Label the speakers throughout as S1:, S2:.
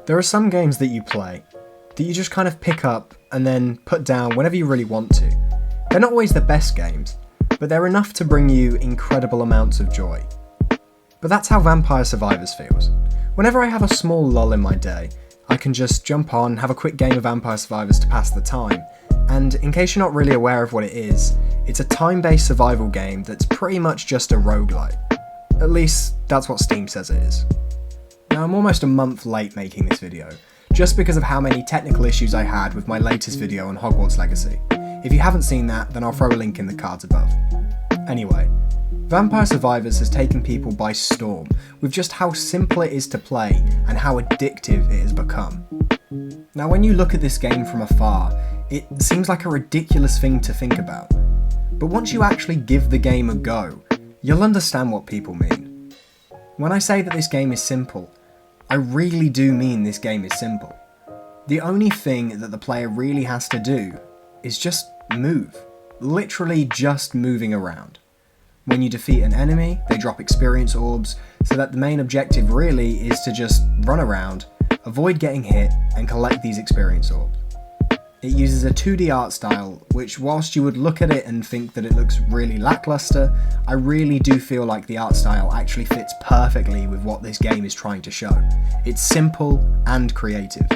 S1: There are some games that you play that you just kind of pick up and then put down whenever you really want to. They're not always the best games, but they're enough to bring you incredible amounts of joy. But that's how Vampire Survivors feels. Whenever I have a small lull in my day, I can just jump on, have a quick game of Vampire Survivors to pass the time, and in case you're not really aware of what it is, it's a time-based survival game that's pretty much just a roguelite. At least, that's what Steam says it is. Now, I'm almost a month late making this video, just because of how many technical issues I had with my latest video on Hogwarts Legacy. If you haven't seen that, then I'll throw a link in the cards above. Anyway, Vampire Survivors has taken people by storm with just how simple it is to play and how addictive it has become. Now, when you look at this game from afar, it seems like a ridiculous thing to think about. But once you actually give the game a go, you'll understand what people mean. When I say that this game is simple, I really do mean this game is simple. The only thing that the player really has to do is just move. Literally just moving around. When you defeat an enemy, they drop experience orbs, so that the main objective really is to just run around, avoid getting hit, and collect these experience orbs. It uses a 2D art style, which whilst you would look at it and think that it looks really lackluster, I really do feel like the art style actually fits perfectly with what this game is trying to show. It's simple and creative.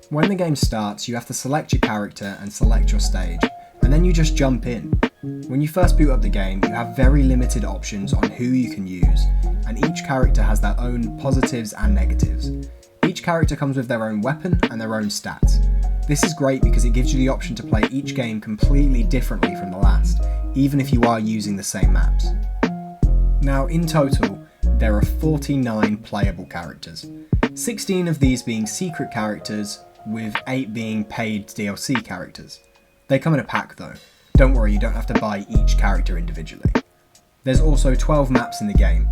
S1: When the game starts, you have to select your character and select your stage, and then you just jump in. When you first boot up the game, you have very limited options on who you can use, and each character has their own positives and negatives. Each character comes with their own weapon and their own stats. This is great because it gives you the option to play each game completely differently from the last, even if you are using the same maps. Now, in total, there are 49 playable characters, 16 of these being secret characters, with 8 being paid DLC characters. They come in a pack though. Don't worry, you don't have to buy each character individually. There's also 12 maps in the game,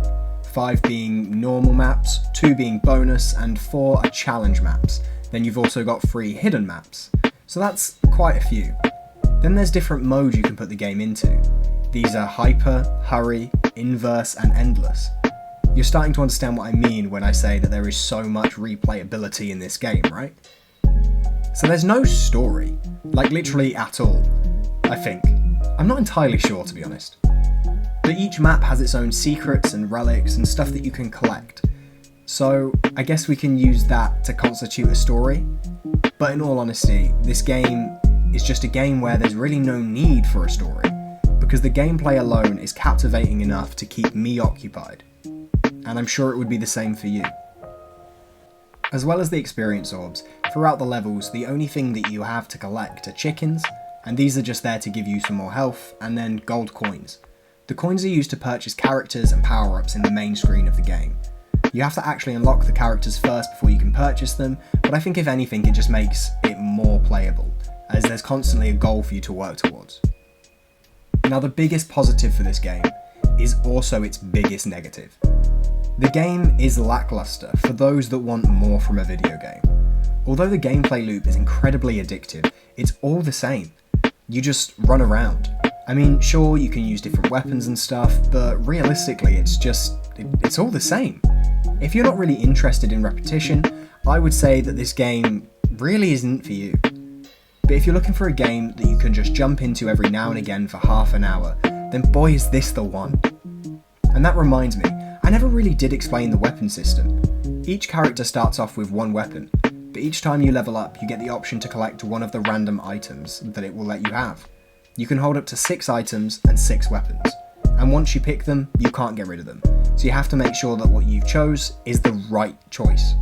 S1: 5 being normal maps, 2 being bonus, and 4 are challenge maps. Then you've also got 3 hidden maps, so that's quite a few. Then there's different modes you can put the game into. These are Hyper, Hurry, Inverse, and Endless. You're starting to understand what I mean when I say that there is so much replayability in this game, right? So there's no story, like literally at all, I think. I'm not entirely sure, to be honest. But each map has its own secrets and relics and stuff that you can collect. So I guess we can use that to constitute a story. But in all honesty, this game is just a game where there's really no need for a story, because the gameplay alone is captivating enough to keep me occupied. And I'm sure it would be the same for you. As well as the experience orbs, throughout the levels the only thing that you have to collect are chickens, and these are just there to give you some more health, and then gold coins. The coins are used to purchase characters and power-ups in the main screen of the game. You have to actually unlock the characters first before you can purchase them, but I think if anything it just makes it more playable, as there's constantly a goal for you to work towards. Now, the biggest positive for this game is also its biggest negative. The game is lackluster for those that want more from a video game. Although the gameplay loop is incredibly addictive, it's all the same. You just run around. I mean, sure, you can use different weapons and stuff, but realistically it's all the same. If you're not really interested in repetition, I would say that this game really isn't for you. But if you're looking for a game that you can just jump into every now and again for half an hour, then boy is this the one. And that reminds me, I never really did explain the weapon system. Each character starts off with one weapon, but each time you level up you get the option to collect one of the random items that it will let you have. You can hold up to 6 items and 6 weapons, and once you pick them, you can't get rid of them, so you have to make sure that what you've chose is the right choice.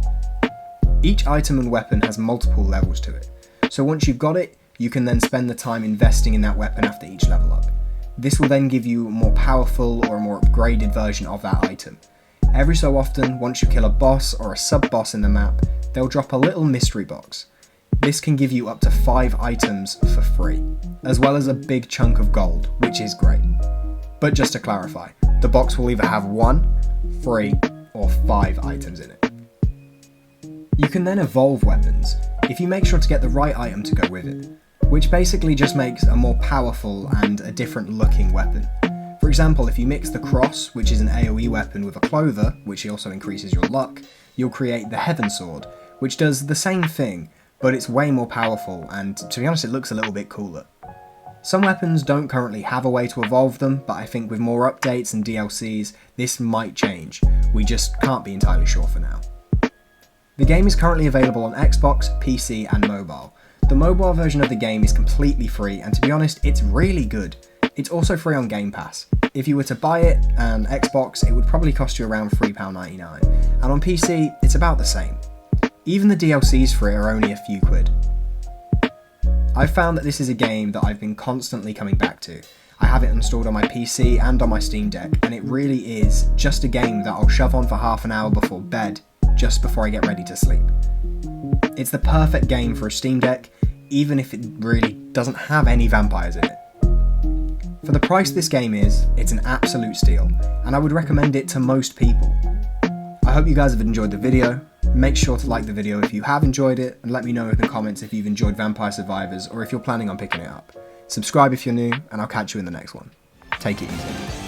S1: Each item and weapon has multiple levels to it, so once you've got it, you can then spend the time investing in that weapon after each level up. This will then give you a more powerful or a more upgraded version of that item. Every so often, once you kill a boss or a sub-boss in the map, they'll drop a little mystery box. This can give you up to 5 items for free, as well as a big chunk of gold, which is great. But just to clarify, the box will either have 1, 3, or 5 items in it. You can then evolve weapons, if you make sure to get the right item to go with it, which basically just makes a more powerful and a different looking weapon. For example, if you mix the cross, which is an AoE weapon, with a clover, which also increases your luck, you'll create the Heaven Sword, which does the same thing, but it's way more powerful, and to be honest it looks a little bit cooler. Some weapons don't currently have a way to evolve them, but I think with more updates and DLCs, this might change. We just can't be entirely sure for now. The game is currently available on Xbox, PC and mobile. The mobile version of the game is completely free, and to be honest, it's really good. It's also free on Game Pass. If you were to buy it on Xbox, it would probably cost you around £3.99, and on PC, it's about the same. Even the DLCs for it are only a few quid. I've found that this is a game that I've been constantly coming back to. I have it installed on my PC and on my Steam Deck, and it really is just a game that I'll shove on for half an hour before bed, just before I get ready to sleep. It's the perfect game for a Steam Deck, even if it really doesn't have any vampires in it. For the price this game is, it's an absolute steal, and I would recommend it to most people. I hope you guys have enjoyed the video. Make sure to like the video if you have enjoyed it, and let me know in the comments if you've enjoyed Vampire Survivors or if you're planning on picking it up. Subscribe if you're new, and I'll catch you in the next one. Take it easy.